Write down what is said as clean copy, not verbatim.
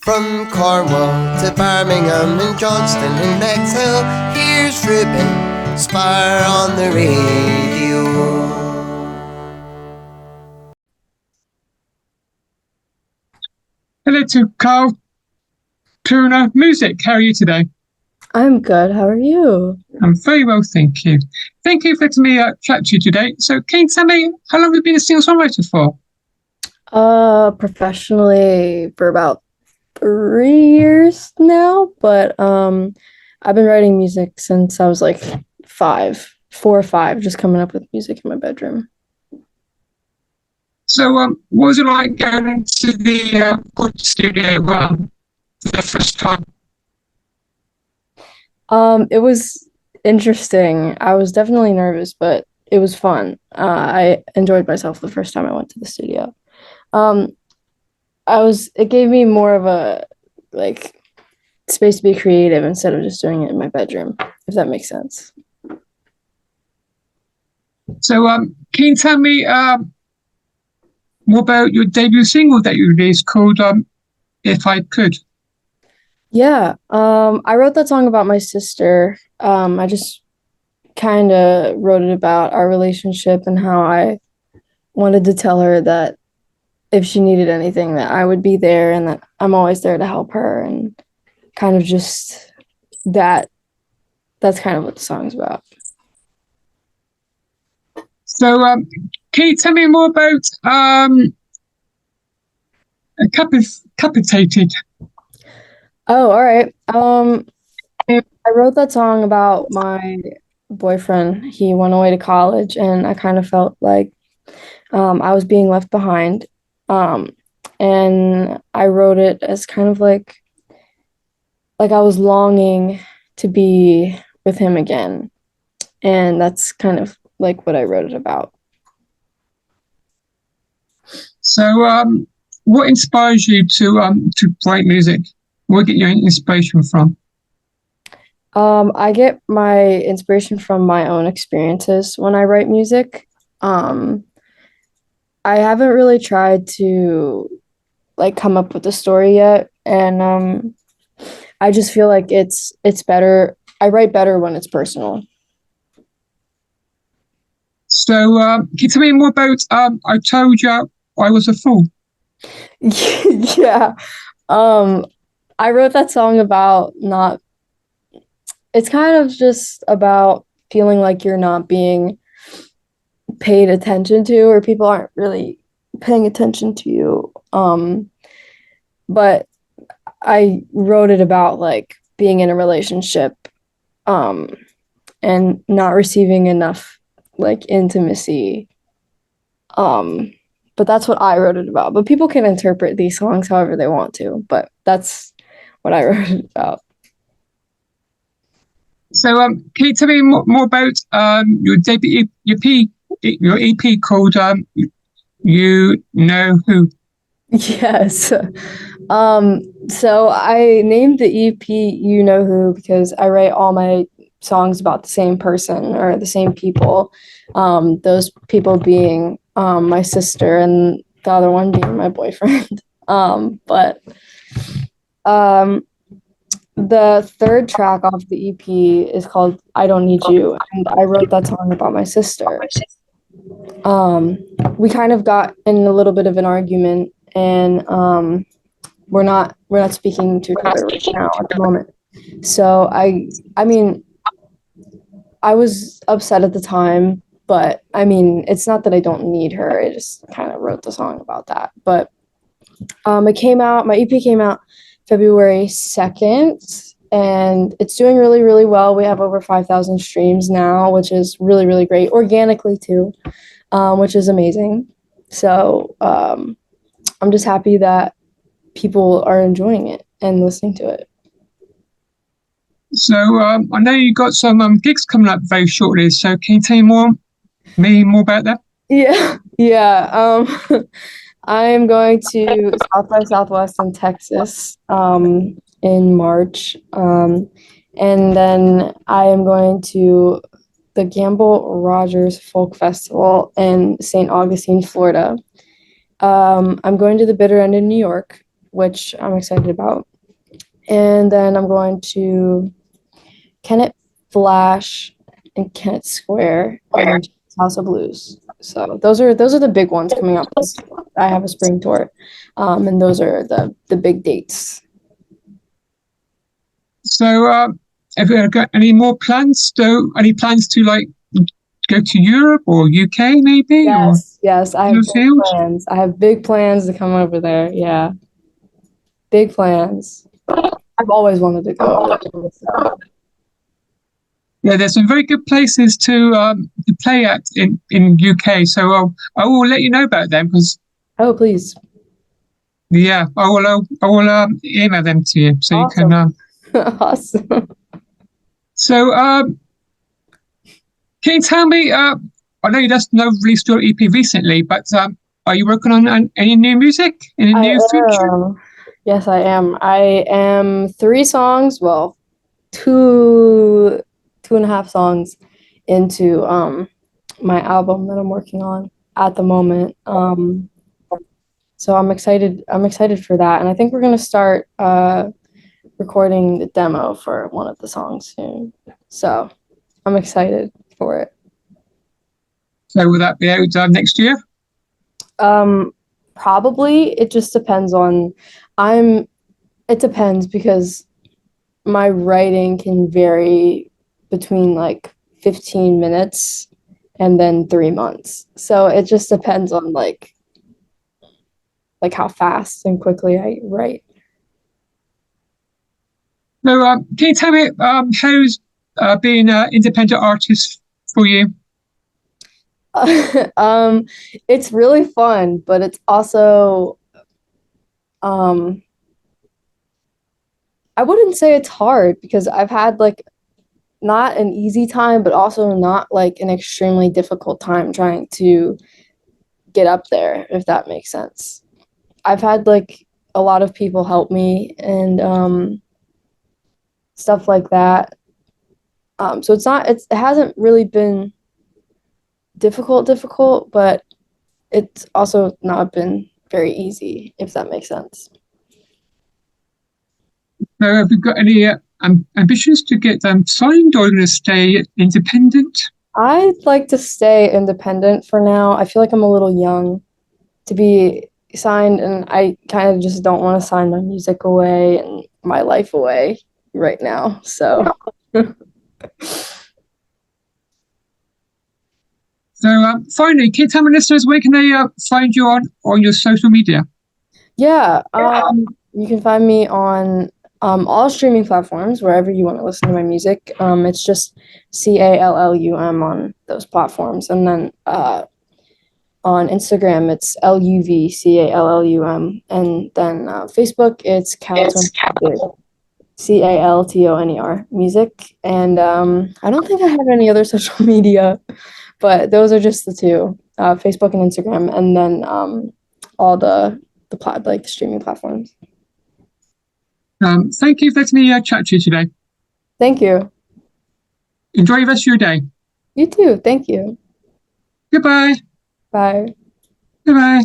From Cornwall to Birmingham and Johnston and Bexhill, here's Ruben Spire on the radio. Hello to Carl Turner Music. How are you today? I'm good. How are you? I'm very well, thank you. Thank you for letting me chat to you today. So can you tell me how long have you been a singer-songwriter for? Professionally for about 3 years now, but I've been writing music since I was like 4 or 5, just coming up with music in my bedroom. So what was it like going into the recording studio for the first time? It was interesting. I was definitely nervous, but it was fun. I enjoyed myself the first time I went to the studio. Um, it gave me more of a like space to be creative instead of just doing it in my bedroom, if that makes sense. So can you tell me more about your debut single that you released called If I Could? Yeah, I wrote that song about my sister. I just kind of wrote it about our relationship and how I wanted to tell her that if she needed anything, that I would be there and that I'm always there to help her, and kind of just that. That's kind of what the song's about. So can you tell me more about Capitated? Oh, all right. I wrote that song about my boyfriend. He went away to college, and I kind of felt like I was being left behind. Um, and I wrote it as kind of like I was longing to be with him again. And that's kind of like what I wrote it about. So what inspires you to write music? Where do you get your inspiration from? I get my inspiration from my own experiences when I write music. Um, I haven't really tried to like come up with a story yet, and I just feel like it's better. I write better when it's personal. So can you tell me more about I Told You I Was a Fool? Yeah. Um, I wrote that song about not, it's kind of just about feeling like you're not being paid attention to, or people aren't really paying attention to you. But I wrote it about like being in a relationship, um, and not receiving enough like intimacy. Um, but that's what I wrote it about. But people can interpret these songs however they want to, but that's what I wrote it about. So can you tell me more about your debut your EP called You Know Who? Yes. So I named the EP You Know Who because I write all my songs about the same person or the same people. Those people being my sister and the other one being my boyfriend. But um, the third track off the EP is called I Don't Need You, and I wrote that song about my sister. Um, we kind of got in a little bit of an argument, and we're not speaking to each other right now at the moment. So I mean, I was upset at the time, but I mean, it's not that I don't need her. I just kind of wrote the song about that. But it came out, my EP came out February 2nd, and it's doing really, really well. We have over 5,000 streams now, which is really, really great, organically too, which is amazing. So I'm just happy that people are enjoying it and listening to it. So I know you got some gigs coming up very shortly. So can you tell me more about that? Yeah, yeah. I'm going to South by Southwest in Texas in March. And then I am going to the Gamble Rogers Folk Festival in St. Augustine, Florida. I'm going to the Bitter End in New York. which I'm excited about. And then I'm going to Kennett Flash and Kennett Square and House of Blues. So those are the big ones coming up. I have a spring tour, and those are the big dates. So, have you got any more plans? Any plans to like go to Europe or UK maybe? Yes, I have big plans. I have big plans to come over there. Yeah, big plans. I've always wanted to go. Yeah, there's some very good places to play at in UK. So I will let you know about them because. Oh, please. Yeah, I will email them to you so Awesome. you can. Awesome. So, can you tell me? I know you just released your EP recently, but are you working on any new music in the near future? Yes, I am. I am 3 songs. Well, two and a half songs into my album that I'm working on at the moment. So I'm excited. I'm excited for that, and I think we're gonna start recording the demo for one of the songs soon. So I'm excited for it. So will that be out next year? Probably. It just depends on. It depends because my writing can vary between like 15 minutes and then 3 months. So it just depends on like how fast and quickly I write. So can you tell me how's being an independent artist for you? It's really fun, but it's also I wouldn't say it's hard because I've had like not an easy time, but also not like an extremely difficult time trying to get up there, if that makes sense. I've had like a lot of people help me and stuff like that. So it hasn't really been difficult, but it's also not been very easy, if that makes sense. So have you got any ambitions to get them signed, or are you going to stay independent? I'd like to stay independent for now. I feel like I'm a little young to be signed, and I kind of just don't want to sign my music away and my life away right now. So So finally, can you tell my listeners where can they find you on your social media? yeah, you can find me on all streaming platforms wherever you want to listen to my music. It's just CALLUM on those platforms, and then on Instagram it's LUVCALLUM, and then Facebook it's Caltoner CALTONER music, and I don't think I have any other social media, but those are just the two, Facebook and Instagram, and then all the like the streaming platforms. Thank you for letting me chat to you today. Thank you. Enjoy the rest of your day. You too. Thank you. Goodbye. Bye. Goodbye.